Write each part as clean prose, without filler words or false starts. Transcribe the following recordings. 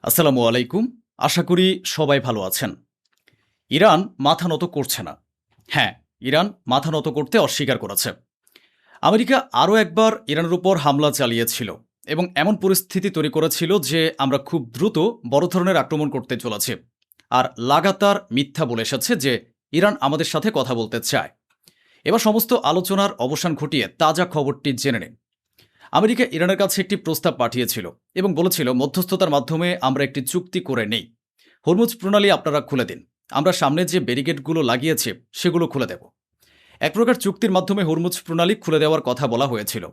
আসসালামু আলাইকুম। আশা করি সবাই ভালো আছেন। ইরান মাথা নত করছে না। হ্যাঁ, ইরান মাথা নত করতে অস্বীকার করেছে। আমেরিকা আরও একবার ইরানের উপর হামলা চালিয়েছিল এবং এমন পরিস্থিতি তৈরি করেছিল যে আমরা খুব দ্রুত বড় ধরনের আক্রমণ করতে চলেছি। আর লাগাতার মিথ্যা বলে এসেছে যে ইরান আমাদের সাথে কথা বলতে চায়। এবার সমস্ত আলোচনার অবসান ঘটিয়ে তাজা খবরটি জেনে নিন। আমেরিকা ইরানের কাছে একটি প্রস্তাব পাঠিয়েছিল এবং বলেছিল মধ্যস্থতার মাধ্যমে আমরা একটি চুক্তি করে নেই। হরমুজ প্রণালী আপনারা খুলে দিন, আমরা সামনে যে ব্যারিকেডগুলো লাগিয়েছে সেগুলো খুলে দেব। এক প্রকার চুক্তির মাধ্যমে হরমুজ প্রণালী খুলে দেওয়ার কথা বলা হয়েছিল।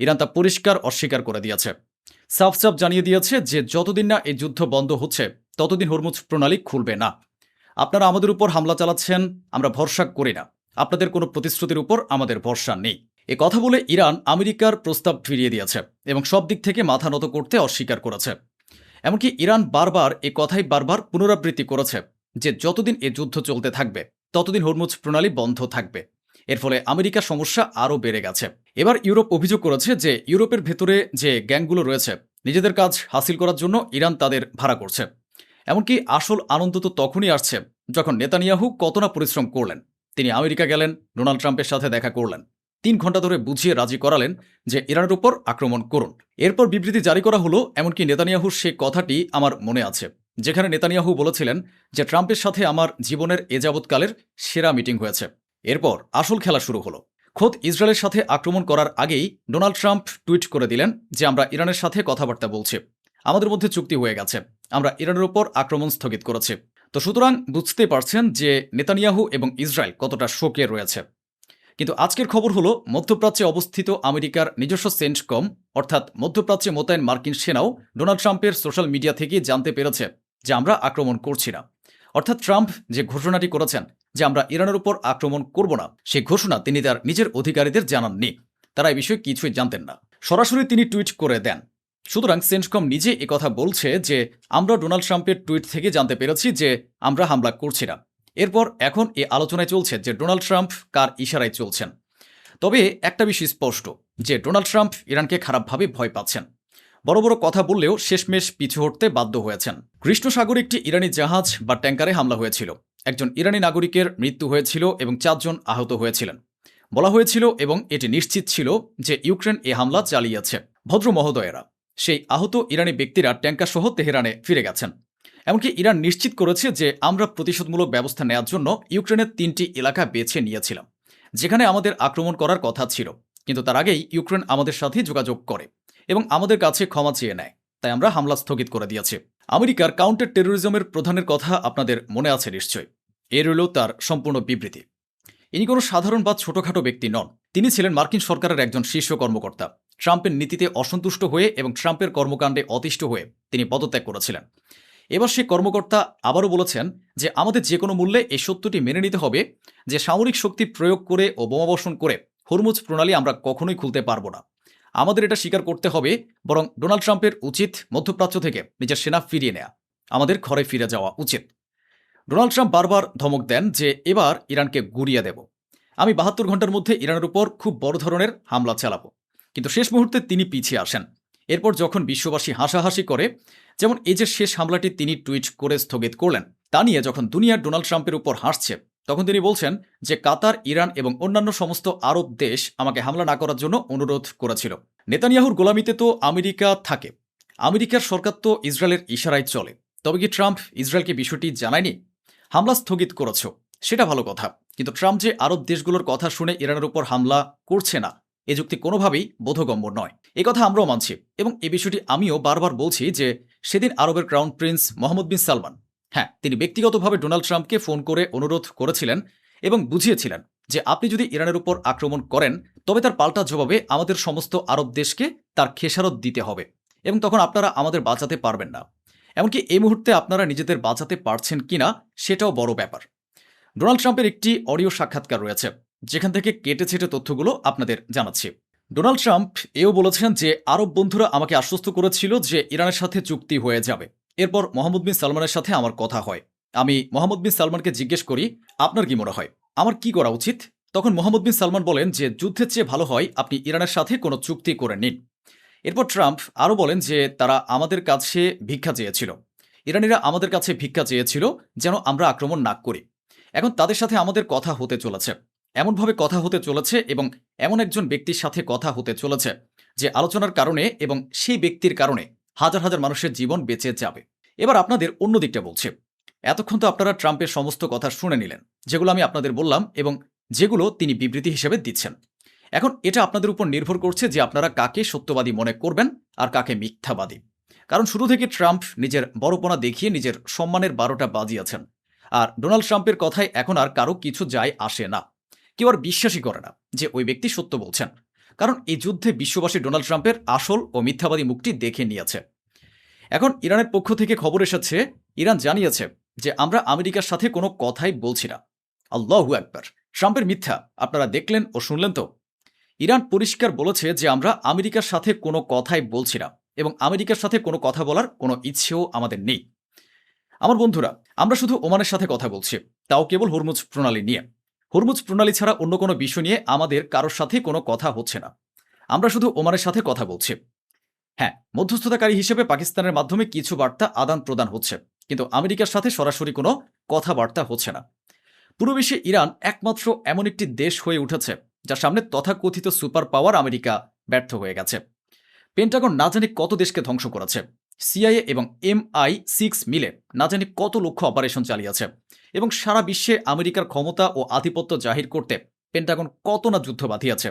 ইরান তা পরিষ্কার অস্বীকার করে দিয়েছে। সাফ সাফ জানিয়ে দিয়েছে যে যতদিন না এই যুদ্ধ বন্ধ হচ্ছে ততদিন হরমুজ প্রণালী খুলবে না। আপনারা আমাদের উপর হামলা চালাচ্ছেন, আমরা ভরসা করি না। আপনাদের কোনো প্রতিশ্রুতির উপর আমাদের ভরসা নেই। এ কথা বলে ইরান আমেরিকার প্রস্তাব ফিরিয়ে দিয়েছে এবং সব দিক থেকে মাথা নত করতে অস্বীকার করেছে। এমনকি ইরান বারবার এ কথাই বারবার পুনরাবৃত্তি করেছে যে যতদিন এ যুদ্ধ চলতে থাকবে ততদিন হরমুজ প্রণালী বন্ধ থাকবে। এর ফলে আমেরিকার সমস্যা আরও বেড়ে গেছে। এবার ইউরোপ অভিযোগ করেছে যে ইউরোপের ভেতরে যে গ্যাংগুলো রয়েছে নিজেদের কাজ হাসিল করার জন্য ইরান তাদের ভাড়া করছে। এমনকি আসল আনন্দ তো তখনই আসছে যখন নেতানিয়াহু কত না পরিশ্রম করলেন। তিনি আমেরিকা গেলেন, ডোনাল্ড ট্রাম্পের সাথে দেখা করলেন, 3 ঘন্টা ধরে বুঝিয়ে রাজি করালেন যে ইরানের উপর আক্রমণ করুন। এরপর বিবৃতি জারি করা হলো। এমনকি নেতানিয়াহুর সে কথাটি আমার মনে আছে, যেখানে নেতানিয়াহু বলেছিলেন যে ট্রাম্পের সাথে আমার জীবনের এ যাবৎকালের সেরা মিটিং হয়েছে। এরপর আসল খেলা শুরু হলো। খোদ ইসরায়েলের সাথে আক্রমণ করার আগেই ডোনাল্ড ট্রাম্প টুইট করে দিলেন যে আমরা ইরানের সাথে কথাবার্তা বলছি, আমাদের মধ্যে চুক্তি হয়ে গেছে, আমরা ইরানের উপর আক্রমণ স্থগিত করেছি। তো সুতরাং বুঝতেই পারছেন যে নেতানিয়াহু এবং ইসরায়েল কতটা শোকে রয়েছে। কিন্তু আজকের খবর হলো মধ্যপ্রাচ্যে অবস্থিত আমেরিকার নিজস্ব সেন্টকম অর্থাৎ মধ্যপ্রাচ্যে মোতায়েন মার্কিন সেনাও ডোনাল্ড ট্রাম্পের সোশ্যাল মিডিয়া থেকে জানতে পেরেছে যে আমরা আক্রমণ করছি না। অর্থাৎ ট্রাম্প যে ঘোষণাটি করেছেন যে আমরা ইরানের উপর আক্রমণ করব না, সেই ঘোষণা তিনি তার নিজের অধিকারীদের জানাননি। তারা এই বিষয়ে কিছুই জানতেন না, সরাসরি তিনি টুইট করে দেন। সুতরাং সেন্টকম নিজে একথা বলছে যে আমরা ডোনাল্ড ট্রাম্পের টুইট থেকে জানতে পেরেছি যে আমরা হামলা করছি না। এরপর এখন এ আলোচনায় চলছে যে ডোনাল্ড ট্রাম্প কার ইশারায় চলছেন। তবে একটা বিষয় স্পষ্ট যে ডোনাল্ড ট্রাম্প ইরানকে খারাপভাবে ভয় পাচ্ছেন। বড় বড় কথা বললেও শেষমেশ পিছু হটতে বাধ্য হয়েছেন। কৃষ্ণ সাগরে একটি ইরানি জাহাজ বা ট্যাঙ্কারে হামলা হয়েছিল। একজন ইরানি নাগরিকের মৃত্যু হয়েছিল এবং 4 জন আহত হয়েছিলেন। বলা হয়েছিল এবং এটি নিশ্চিত ছিল যে ইউক্রেন এ হামলা চালিয়েছে। ভদ্র মহোদয়েরা, সেই আহত ইরানি ব্যক্তিরা ট্যাঙ্কার সহ তেহরানে ফিরে গেছেন। এমনকি ইরান নিশ্চিত করেছে যে আমরা প্রতিশোধমূলক ব্যবস্থা নেওয়ার জন্য ইউক্রেনের 3টি এলাকা বেছে নিয়েছিলাম যেখানে আমাদের আক্রমণ করার কথা ছিল। কিন্তু তার আগেই ইউক্রেন আমাদের সাথে যোগাযোগ করে এবং আমাদের কাছে ক্ষমা চেয়ে নেয়, তাই আমরা হামলা স্থগিত করে দিয়েছি। আমেরিকার কাউন্টার টেরোরিজমের প্রধানের কথা আপনাদের মনে আছে নিশ্চয়ই। এর হল তার সম্পূর্ণ বিবৃতি। ইনি কোনো সাধারণ বা ছোটখাটো ব্যক্তি নন। তিনি ছিলেন মার্কিন সরকারের একজন শীর্ষ কর্মকর্তা। ট্রাম্পের নীতিতে অসন্তুষ্ট হয়ে এবং ট্রাম্পের কর্মকাণ্ডে অতিষ্ঠ হয়ে তিনি পদত্যাগ করেছিলেন। এবার সে কর্মকর্তা আবারও বলেছেন যে আমাদের যে কোনো মূল্যে এই সত্যটি মেনে নিতে হবে যে সামরিক শক্তি প্রয়োগ করে ও বোমাবর্ষণ করে হরমুজ প্রণালী আমরা কখনোই খুলতে পারবো না। আমাদের এটা স্বীকার করতে হবে, বরং ডোনাল্ড ট্রাম্পের উচিত মধ্যপ্রাচ্য থেকে নিজের সেনা ফিরিয়ে নেয়া, আমাদের ঘরে ফিরে যাওয়া উচিত। ডোনাল্ড ট্রাম্প বারবার ধমক দেন যে এবার ইরানকে গুড়িয়ে দেব, আমি 72 ঘন্টার মধ্যে ইরানের উপর খুব বড় ধরনের হামলা চালাবো। কিন্তু শেষ মুহূর্তে তিনি পিছিয়ে আসেন। এরপর যখন বিশ্ববাসী হাসাহাসি করে, যেমন এই যে শেষ হামলাটি তিনি টুইট করে স্থগিত করলেন, তা নিয়ে যখন দুনিয়া ডোনাল্ড ট্রাম্পের উপর হাসছে, তখন তিনি বলছেন যে কাতার, ইরান এবং অন্যান্য সমস্ত আরব দেশ আমাকে হামলা না করার জন্য অনুরোধ করেছিল। নেতানিয়াহুর গোলামিতে তো আমেরিকা থাকে, আমেরিকার সরকার তো ইসরায়েলের ইশারায় চলে। তবে কি ট্রাম্প ইসরায়েলকে বিষয়টি জানায়নি? হামলা স্থগিত করেছ, সেটা ভালো কথা, কিন্তু ট্রাম্প যে আরব দেশগুলোর কথা শুনে ইরানের উপর হামলা করছে না, এ যুক্তি কোনোভাবেই বোধগম্য নয়। এ কথা আমরাও মানছি এবং এই বিষয়টি আমিও বারবার বলছি যে সেদিন আরবের ক্রাউন প্রিন্স মোহাম্মদ বিন সালমান, হ্যাঁ, তিনি ব্যক্তিগতভাবে ডোনাল্ড ট্রাম্পকে ফোন করে অনুরোধ করেছিলেন এবং বুঝিয়েছিলেন যে আপনি যদি ইরানের উপর আক্রমণ করেন তবে তার পাল্টা জবাবে আমাদের সমস্ত আরব দেশকে তার খেসারত দিতে হবে এবং তখন আপনারা আমাদের বাঁচাতে পারবেন না। এমনকি এই মুহূর্তে আপনারা নিজেদের বাঁচাতে পারছেন কিনা সেটাও বড় ব্যাপার। ডোনাল্ড ট্রাম্পের একটি অডিও সাক্ষাৎকার রয়েছে যেখান থেকে কেটে ছেটে তথ্যগুলো আপনাদের জানাচ্ছি। ডোনাল্ড ট্রাম্প এও বলেছেন যে আরব বন্ধুরা আমাকে আশ্বস্ত করেছিল যে ইরানের সাথে চুক্তি হয়ে যাবে। এরপর মোহাম্মদ বিন সালমানের সাথে আমার কথা হয়। আমি মোহাম্মদ বিন সালমানকে জিজ্ঞেস করি আপনার কি মনে হয় আমার কি করা উচিত। তখন মোহাম্মদ বিন সালমান বলেন যে যুদ্ধের চেয়ে ভালো হয় আপনি ইরানের সাথে কোনো চুক্তি করে নিন। এরপর ট্রাম্প আরও বলেন যে তারা আমাদের কাছে ভিক্ষা চেয়েছিল ইরানিরা আমাদের কাছে ভিক্ষা চেয়েছিল যেন আমরা আক্রমণ না করি। এখন তাদের সাথে আমাদের কথা হতে চলেছে, এমনভাবে কথা হতে চলেছে এবং এমন একজন ব্যক্তির সাথে কথা হতে চলেছে যে আলোচনার কারণে এবং সেই ব্যক্তির কারণে হাজার হাজার মানুষের জীবন বেঁচে যাবে। এবার আপনাদের অন্য দিকটা বলছে। এতক্ষণ তো আপনারা ট্রাম্পের সমস্ত কথা শুনে নিলেন, যেগুলো আমি আপনাদের বললাম এবং যেগুলো তিনি বিবৃতি হিসেবে দিচ্ছেন। এখন এটা আপনাদের উপর নির্ভর করছে যে আপনারা কাকে সত্যবাদী মনে করবেন আর কাকে মিথ্যাবাদী। কারণ শুরু থেকে ট্রাম্প নিজের বড়পনা দেখিয়ে নিজের সম্মানের 12টা বাজিয়েছেন। আর ডোনাল্ড ট্রাম্পের কথায় এখন আর কারো কিছু যায় আসে না। কেউ আর বিশ্বাসই করে না যে ওই ব্যক্তি সত্য বলছেন। কারণ এই যুদ্ধে বিশ্ববাসী ডোনাল্ড ট্রাম্পের আসল ও মিথ্যাবাদী মুখটি দেখে নিয়েছে। এখন ইরানের পক্ষ থেকে খবর এসেছে, ইরান জানিয়েছে যে আমরা আমেরিকার সাথে কোনো কথাই বলছি না। আল্লাহু আকবার! ট্রাম্পের মিথ্যা আপনারা দেখলেন ও শুনলেন তো। ইরান পরিষ্কার বলেছে যে আমরা আমেরিকার সাথে কোনো কথাই বলছি না এবং আমেরিকার সাথে কোনো কথা বলার কোনো ইচ্ছেও আমাদের নেই। আমার বন্ধুরা, আমরা শুধু ওমানের সাথে কথা বলছি, তাও কেবল হরমুজ প্রণালী নিয়ে। হরমুজ প্রণালী ছাড়া অন্য কোনো বিষয় নিয়ে আমাদের কারোর সাথে কোনো কথা হচ্ছে না। আমরা শুধু ওমানের সাথে কথা বলছি। হ্যাঁ, মধ্যস্থতাকারী হিসেবে পাকিস্তানের মাধ্যমে কিছু বার্তা আদান প্রদান হচ্ছে, কিন্তু আমেরিকার সাথে সরাসরি কোনো কথাবার্তা হচ্ছে না। পুরো বিশ্বে ইরান একমাত্র এমন একটি দেশ হয়ে উঠেছে যার সামনে তথাকথিত সুপার পাওয়ার আমেরিকা ব্যর্থ হয়ে গেছে। পেন্টাগন না জানি কত দেশকে ধ্বংস করেছে, সিআইএ এবং MI6 মিলে না জানি কত লক্ষ অপারেশন চালিয়েছে এবং সারা বিশ্বে আমেরিকার ক্ষমতা ও আধিপত্য জাহির করতে পেন্টাগন কত না যুদ্ধ বাঁধিয়েছে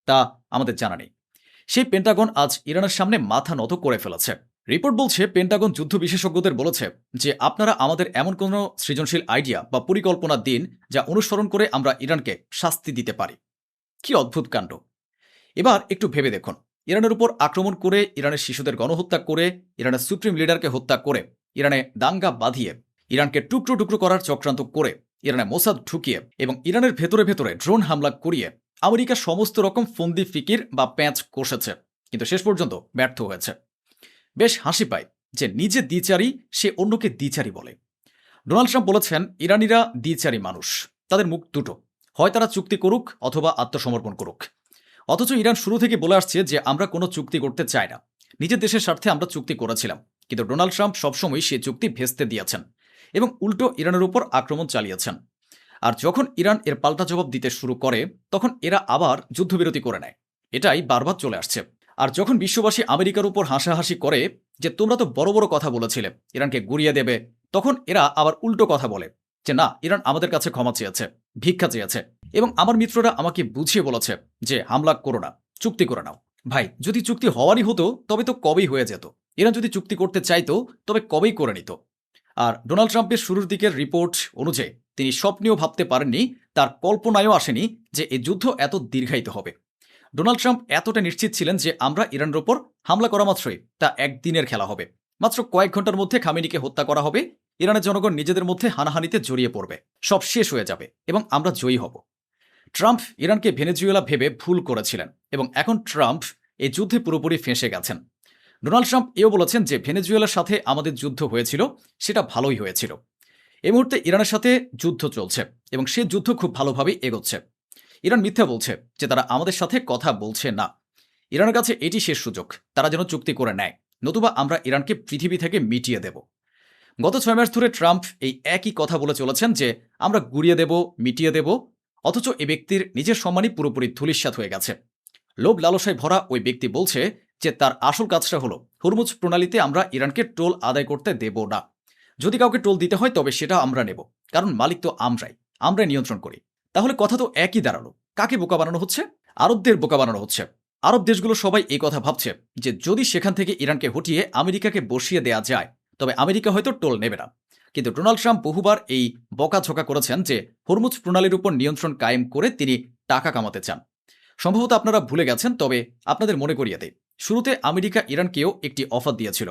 তা আমাদের জানা নেই। সেই পেন্টাগন আজ ইরানের সামনে মাথা নত করে ফেলেছে। রিপোর্ট বলছে পেন্টাগন যুদ্ধ বিশেষজ্ঞদের বলেছে যে আপনারা আমাদের এমন কোনো সৃজনশীল আইডিয়া বা পরিকল্পনা দিন যা অনুসরণ করে আমরা ইরানকে শাস্তি দিতে পারি। কি অদ্ভুত কাণ্ড! এবার একটু ভেবে দেখুন, ইরানের উপর আক্রমণ করে, ইরানের শিশুদের গণহত্যা করে, ইরানের সুপ্রিম লিডারকে হত্যা করে, ইরানে দাঙ্গা বাঁধিয়ে, ইরানকে টুকরো টুকরো করার চক্রান্ত করে, ইরানে মোসাদ ঢুকিয়ে এবং ইরানের ভেতরে ভেতরে ড্রোন হামলা করিয়ে আমেরিকা সমস্ত রকম ফন্দি ফিকির বা প্যাঁচ কষেছে, কিন্তু শেষ পর্যন্ত ব্যর্থ হয়েছে। বেশ হাসি পায় যে নিজে দ্বিচারী সে অন্যকে দ্বিচারী বলে। ডোনাল্ড ট্রাম্প বলেছেন ইরানিরা দ্বিচারী মানুষ, তাদের মুখ দুটো, হয় তারা চুক্তি করুক অথবা আত্মসমর্পণ করুক। অথচ ইরান শুরু থেকে বলে আসছে যে আমরা কোনো চুক্তি করতে চাই না, নিজের দেশের স্বার্থে আমরা চুক্তি করেছিলাম। কিন্তু ডোনাল্ড ট্রাম্প সবসময় সেই চুক্তি ভেস্তে দিয়েছেন এবং উল্টো ইরানের উপর আক্রমণ চালিয়েছেন। আর যখন ইরান এর পাল্টা জবাব দিতে শুরু করে তখন এরা আবার যুদ্ধবিরতি করে নেয়। এটাই বারবার চলে আসছে। আর যখন বিশ্ববাসী আমেরিকার উপর হাসাহাসি করে যে তোমরা তো বড় বড় কথা বলেছিলে ইরানকে গুড়িয়ে দেবে, তখন এরা আবার উল্টো কথা বলে যে না, ইরান আমাদের কাছে ক্ষমা চেয়েছে, ভিক্ষা চেয়েছে এবং আমার মিত্ররা আমাকে বুঝিয়ে বলেছে যে হামলা করো না, চুক্তি করে নাও। ভাই, যদি চুক্তি হওয়ারই হতো তবে তো কবেই হয়ে যেত। ইরান যদি চুক্তি করতে চাইতো তবে কবেই করে নিত। আর ডোনাল্ড ট্রাম্পের শুরুর দিকের রিপোর্ট অনুযায়ী তিনি স্বপ্নেও ভাবতে পারেননি, তার কল্পনায়ও আসেনি যে এই যুদ্ধ এত দীর্ঘায়িত হবে। ডোনাল্ড ট্রাম্প এতটা নিশ্চিত ছিলেন যে আমরা ইরানের ওপর হামলা করা মাত্রই তা একদিনের খেলা হবে, মাত্র কয়েক ঘন্টার মধ্যে খামেনিকে হত্যা করা হবে, ইরানের জনগণ নিজেদের মধ্যে হানাহানিতে জড়িয়ে পড়বে, সব শেষ হয়ে যাবে এবং আমরা জয়ী হব। ট্রাম্প ইরানকে ভেনেজুয়েলা ভেবে ভুল করেছিলেন এবং এখন ট্রাম্প এই যুদ্ধে পুরোপুরি ফেঁসে গেছেন। ডোনাল্ড ট্রাম্প এও বলেছেন যে ভেনেজুয়েলার সাথে আমাদের যুদ্ধ হয়েছিল, সেটা ভালোই হয়েছিল। এই মুহূর্তে ইরানের সাথে যুদ্ধ চলছে এবং সে যুদ্ধ খুব ভালোভাবেই এগোচ্ছে। ইরান মিথ্যা বলছে যে তারা আমাদের সাথে কথা বলছে না। ইরানের কাছে এটি শেষ সুযোগ, তারা যেন চুক্তি করে নেয়, নতুবা আমরা ইরানকে পৃথিবী থেকে মিটিয়ে দেব। গত 6 মাস ধরে ট্রাম্প এই একই কথা বলে চলেছেন যে আমরা গুড়িয়ে দেব, মিটিয়ে দেব, অথচ এ ব্যক্তির নিজের সম্মানই পুরোপুরি ধূলিসাৎ হয়ে গেছে। লোভ লালসায় ভরা ওই ব্যক্তি বলছে যে তার আসল কাজটা হলো হরমুজ প্রণালীতে আমরা ইরানকে টোল আদায় করতে দেব না। যদি কাউকে টোল দিতে হয় তবে সেটা আমরা নেব, কারণ মালিক তো আমরাই নিয়ন্ত্রণ করি। তাহলে কথা তো একই দাঁড়ালো, কাকে বোকা বানানো হচ্ছে? আরবদের বোকা বানানো হচ্ছে। আরব দেশগুলো সবাই এই কথা ভাবছে যে যদি সেখান থেকে ইরানকে হটিয়ে আমেরিকাকে বসিয়ে দেয়া যায় তবে আমেরিকা হয়তো টোল নেবে না। কিন্তু ডোনাল্ড ট্রাম্প বহুবার এই বকাঝকা করেছেন যে হরমুজ প্রণালীর উপর নিয়ন্ত্রণ কায়েম করে তিনি টাকা কামাতে চান। সম্ভবত আপনারা ভুলে গেছেন, তবে আপনাদের মনে করিয়ে দেয়, শুরুতে আমেরিকা ইরানকেও একটি অফার দিয়েছিল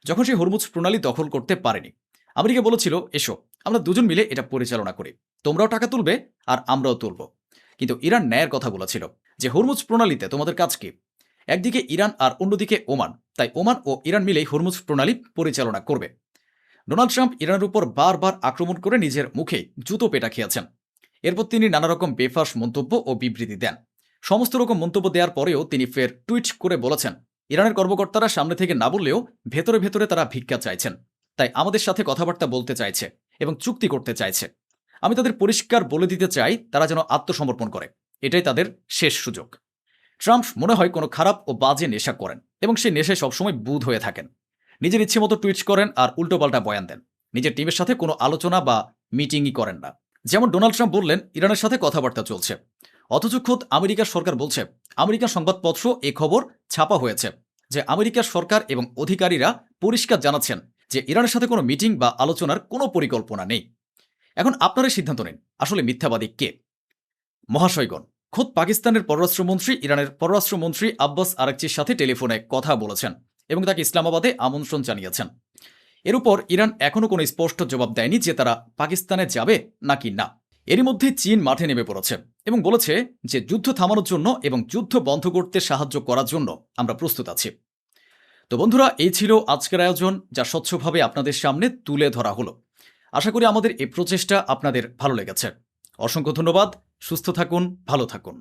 যখন সে হরমুজ প্রণালী দখল করতে পারেনি। আমেরিকা বলেছিল এসো আমরা দুজন মিলে এটা পরিচালনা করি, তোমরাও টাকা তুলবে আর আমরাও তুলব। কিন্তু ইরান ন্যায়ের কথা বলেছিল যে হরমুজ প্রণালীতে তোমাদের কাজ কি? একদিকে ইরান আর অন্যদিকে ওমান, তাই ওমান ও ইরান মিলেই হরমুজ প্রণালী পরিচালনা করবে। ডোনাল্ড ট্রাম্প ইরানের উপর বারবার আক্রমণ করে নিজের মুখেই জুতো পেটা খেয়েছেন। এরপর তিনি নানা রকম বেফাঁস মন্তব্য ও বিবৃতি দেন। সমস্ত রকম মন্তব্য দেওয়ার পরেও তিনি ফের টুইট করে বলেছেন ইরানের কর্মকর্তারা সামনে থেকে না বললেও ভেতরে ভেতরে তারা ভিক্ষা চাইছেন। তাই আমাদের সাথে কথাবার্তা বলতে চাইছে এবং চুক্তি করতে চাইছে। আমি তাদের পরিষ্কার বলে দিতে চাই তারা যেন আত্মসমর্পণ করে। এটাই তাদের শেষ সুযোগ। ট্রাম্প মনে হয় কোনো খারাপ ও বাজে নেশা করেন এবং সেই নেশায় সবসময় বুঁদ হয়ে থাকেন। নিজের ইচ্ছে মতো টুইট করেন আর উল্টোপাল্টা বয়ান দেন। নিজের টিমের সাথে কোনো আলোচনা বা মিটিংই করেন না। যেমন ডোনাল্ড ট্রাম্প বললেন ইরানের সাথে কথাবার্তা চলছে, অথচ খোদ আমেরিকার সরকার বলছে, আমেরিকান সংবাদপত্র এ খবর ছাপা হয়েছে যে আমেরিকার সরকার এবং অধিকারীরা পরিষ্কার জানাচ্ছেন যে ইরানের সাথে কোনো মিটিং বা আলোচনার কোনো পরিকল্পনা নেই। এখন আপনারাই সিদ্ধান্ত নিন, আসলে মিথ্যাবাদী কে? মহাশয়গণ, খোদ পাকিস্তানের পররাষ্ট্রমন্ত্রী ইরানের পররাষ্ট্রমন্ত্রী আব্বাস আরাকচির সাথে টেলিফোনে কথা বলেছেন এবং তাকে ইসলামাবাদে আমন্ত্রণ জানিয়েছেন। এর উপর ইরান এখনও কোনো স্পষ্ট জবাব দেয়নি যে তারা পাকিস্তানে যাবে নাকি না। এরই মধ্যে চীন মাঠে নেমে পড়েছে এবং বলেছে যে যুদ্ধ থামানোর জন্য এবং যুদ্ধ বন্ধ করতে সাহায্য করার জন্য আমরা প্রস্তুত আছি। তো বন্ধুরা, এই ছিল আজকের আয়োজন, যা স্বচ্ছভাবে আপনাদের সামনে তুলে ধরা হলো। আশা করি আমাদের এই প্রচেষ্টা আপনাদের ভালো লেগেছে। অসংখ্য ধন্যবাদ। সুস্থ থাকুন, ভালো থাকুন।